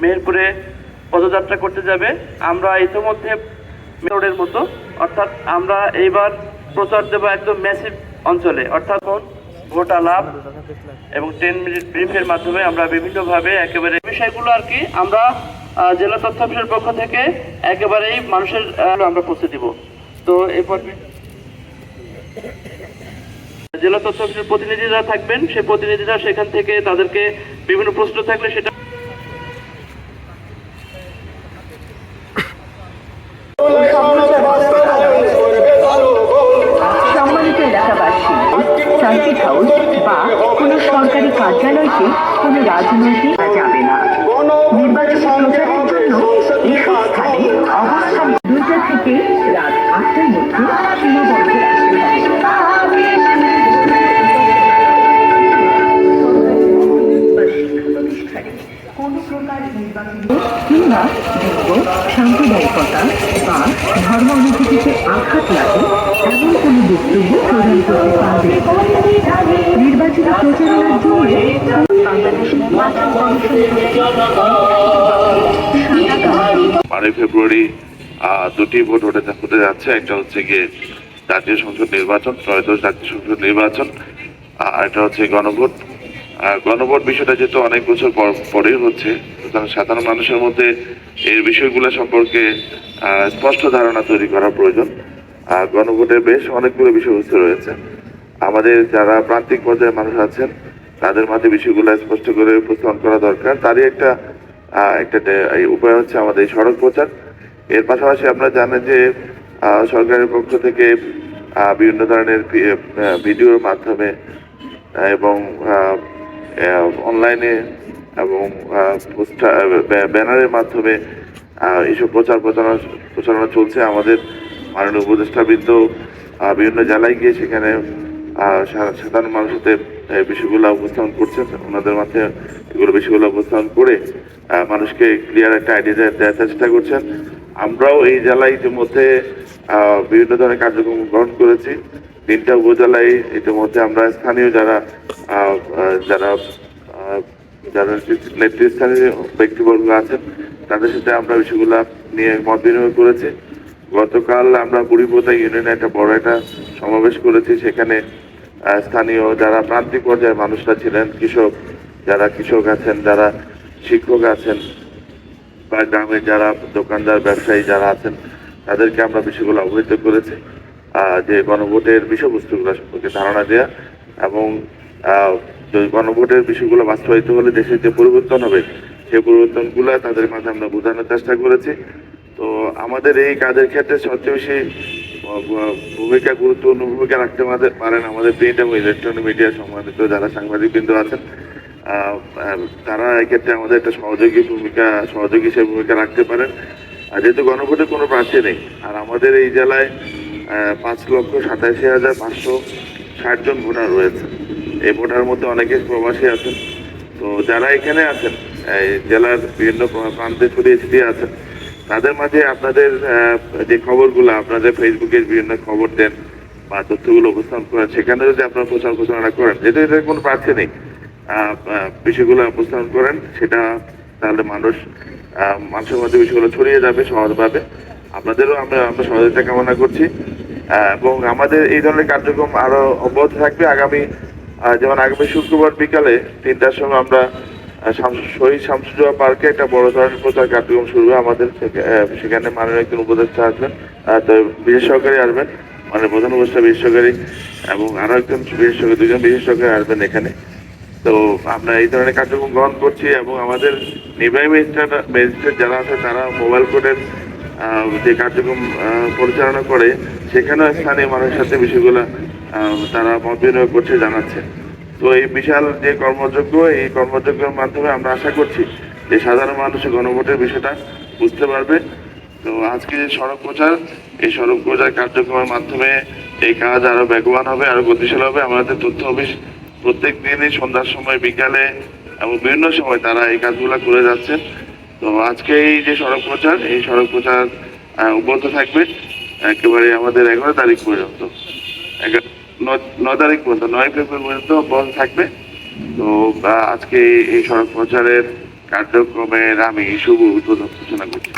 মেহেরপুরে পদযাত্রা করতে যাবে। আমরা ইতিমধ্যে মেয়রের মতো অর্থাৎ আমরা এইবার প্রচার দেব একদম ম্যাসিভ অঞ্চলে, অর্থাৎ ভোট আলাপ এবং 10 মিনিট ব্রিফের মাধ্যমে আমরা বিভিন্নভাবে একেবারে বিষয়গুলো আর কি আমরা জেলা তথ্য অফিসের পক্ষ থেকে একেবারেই মানুষের আমরা পৌঁছে দিব। তো এরপর জেলা তথ্য অফিসের প্রতিনিধিরা থাকবেন, সেই প্রতিনিধিরা সেখান থেকে তাদেরকে বিভিন্ন প্রশ্ন থাকলে সেটা সম্মানিত এলাকাবাসী, সার্কিট হাউস বা কোনো সরকারি কার্যালয়কে কোনো রাজনৈতিক যাবে না। নির্বাচন প্রচারের জন্য এসব স্থানে অবস্থান 2টা থেকে রাত 8টার মধ্যে সীমাবদ্ধ রাখতে হবে। কোন প্রকার নির্বাচন কিংবা বিক্ষোভ, সাম্প্রদায়িকতা বা ধর্ম অনুভূতিতে আঘাত লাগে এমন কোন বক্তব্য প্রদান করতে পারবে। নির্বাচিত প্রচারণার জন্য বাংলাদেশের 12 ফেব্রুয়ারি দুটি ভোট হতে যাচ্ছে। একটা হচ্ছে গিয়ে জাতীয় সংসদ নির্বাচন, ত্রয়োদশ জাতীয় সংসদ নির্বাচন, আর এটা হচ্ছে গণভোট। গণভোট বিষয়টা যেহেতু অনেক বছর পরেই হচ্ছে, সুতরাং সাধারণ মানুষের মধ্যে এর বিষয়গুলো সম্পর্কে স্পষ্ট ধারণা তৈরি করা প্রয়োজন। গণভোটের বেশ অনেকগুলো বিষয়বস্তু রয়েছে। আমাদের যারা প্রান্তিক পর্যায়ে মানুষ আছেন তাদের মাঝে বিষয়গুলো স্পষ্ট করে উপস্থাপন করা দরকার। তারই একটা উপায় হচ্ছে আমাদের এই সড়ক প্রচার। এর পাশাপাশি আপনারা জানেন যে সরকারের পক্ষ থেকে বিভিন্ন ধরনের ভিডিওর মাধ্যমে এবং অনলাইনে এবং ব্যানারের মাধ্যমে এইসব প্রচারণা চলছে। আমাদের মাননীয় উপদেষ্টাবৃন্দ বিভিন্ন জেলায় গিয়ে সেখানে সাধারণ মানুষের বিষয়গুলো উপস্থাপন করছেন, ওনাদের মাঝে এগুলো বিষয়গুলো উপস্থাপন করে মানুষকে ক্লিয়ার একটা আইডিয়া দেওয়ার চেষ্টা করছেন। আমরাও এই জেলায় ইতিমধ্যে বিভিন্ন ধরনের কার্যক্রম গ্রহণ করেছি। 3টা উপজেলায় ইতিমধ্যে আমরা স্থানীয় যারা নেতৃস্থানীয় ব্যক্তিবর্গ আছেন তাদের সাথে আমরা বিষয়গুলো নিয়ে মত বিনিময় করেছি। গতকাল আমরা বুড়িপোতা ইউনিয়নে একটা বড় একটা সমাবেশ করেছি। সেখানে স্থানীয় যারা প্রান্তিক পর্যায়ের মানুষরা ছিলেন, যারা কৃষক আছেন, যারা শিক্ষক আছেন বা গ্রামের যারা দোকানদার ব্যবসায়ী যারা আছেন তাদেরকে আমরা বিষয়গুলো অবহিত করেছি যে গণভোটের বিষয়বস্তুগুলো সম্পর্কে ধারণা দেওয়া এবং গণভোটের বিষয়গুলো বাস্তবায়িত হলে দেশের যে পরিবর্তন হবে সেই পরিবর্তনগুলো তাদের মাঝে আমরা বোঝানোর চেষ্টা করেছি। তো আমাদের এই কাজের ক্ষেত্রে সবচেয়ে বেশি গুরুত্বপূর্ণ ভূমিকা রাখতে পারেন আমাদের প্রিন্ট এবং ইলেকট্রনিক মিডিয়া সম্মানিত যারা সাংবাদিকবৃন্দ আছেন। তারা এক্ষেত্রে আমাদের একটা সহযোগী হিসেবে ভূমিকা রাখতে পারেন। আর যেহেতু গণভোটে কোনো প্রার্থী নেই আর আমাদের এই জেলায় 5,87,560 জন ভোটার রয়েছে। এই ভোটার মধ্যে অনেকে প্রবাসী আছেন। তো যারা এখানে আছেন এই জেলার বিভিন্ন প্রান্তে ছড়িয়ে আছেন তাদের মাঝে আপনাদের যে খবরগুলো আপনাদের ফেসবুকে বিভিন্ন খবর দেন বা তথ্যগুলো উপস্থাপন করেন, সেখানে যদি আপনারা প্রচারণা করেন, যেহেতু এদের কোনো প্রার্থী নেই, বিষয়গুলো উপস্থাপন করেন, সেটা তাহলে মানুষের মধ্যে বিষয়গুলো ছড়িয়ে যাবে সহজভাবে। আপনাদেরও আমরা সহযোগিতা কামনা করছি এবং আমাদের এই ধরনের কার্যক্রম আরো অব্যাহত থাকবে। যেমন আগামী শুক্রবার বিকালে 3টার সময় আমরা শহীদ শামসুজ্জোহা পার্কে একটা বড় ধরনের প্রচার কার্যক্রম শুরু হবে আমাদের। সেখানে মাননীয় একজন উপদেষ্টা আসবেন, তো বিশেষ সহকারী আসবেন, মানে প্রধান উপদেষ্টা বিশেষ সহকারী এবং আরো একজন দুজন বিশেষ সহকারী আসবেন এখানে। তো আমরা এই ধরনের কার্যক্রম গ্রহণ করছি এবং আমাদের নির্বাহী ম্যাজিস্ট্রেট যারা আছে তারা মোবাইল কোর্টের যে কার্যক্রম পরিচালনা করে সেখানেও স্থানীয় মানুষের সাথে বিষয়গুলো তারা মত বিনিময় করছে, জানাচ্ছে। তো এই বিশাল যে এই কর্মযজ্ঞের মাধ্যমে আমরা আশা করছি যে সাধারণ মানুষের গণভোটের বিষয়টা বুঝতে পারবে। তো আজকে যে এই সড়ক প্রচার কার্যক্রমের মাধ্যমে এই কাজ আরো বেগবান হবে, আরো গতিশীল হবে। আমাদের তথ্য অফিস প্রত্যেক দিনই সন্ধ্যার সময়, বিকালে এবং বিভিন্ন সময় তারা এই কাজগুলো করে যাচ্ছেন। তো আজকে এই যে সড়ক প্রচার অব্যাহত থাকবে একেবারে আমাদের 11 তারিখ পর্যন্ত, 9 তারিখ পর্যন্ত, 9 ফেব্রুয়ারি পর্যন্ত অব্যাহত থাকবে। তো আজকে এই সড়ক প্রচারের কার্যক্রমের আমি শুভ উদ্বোধন ঘোষণা করছি।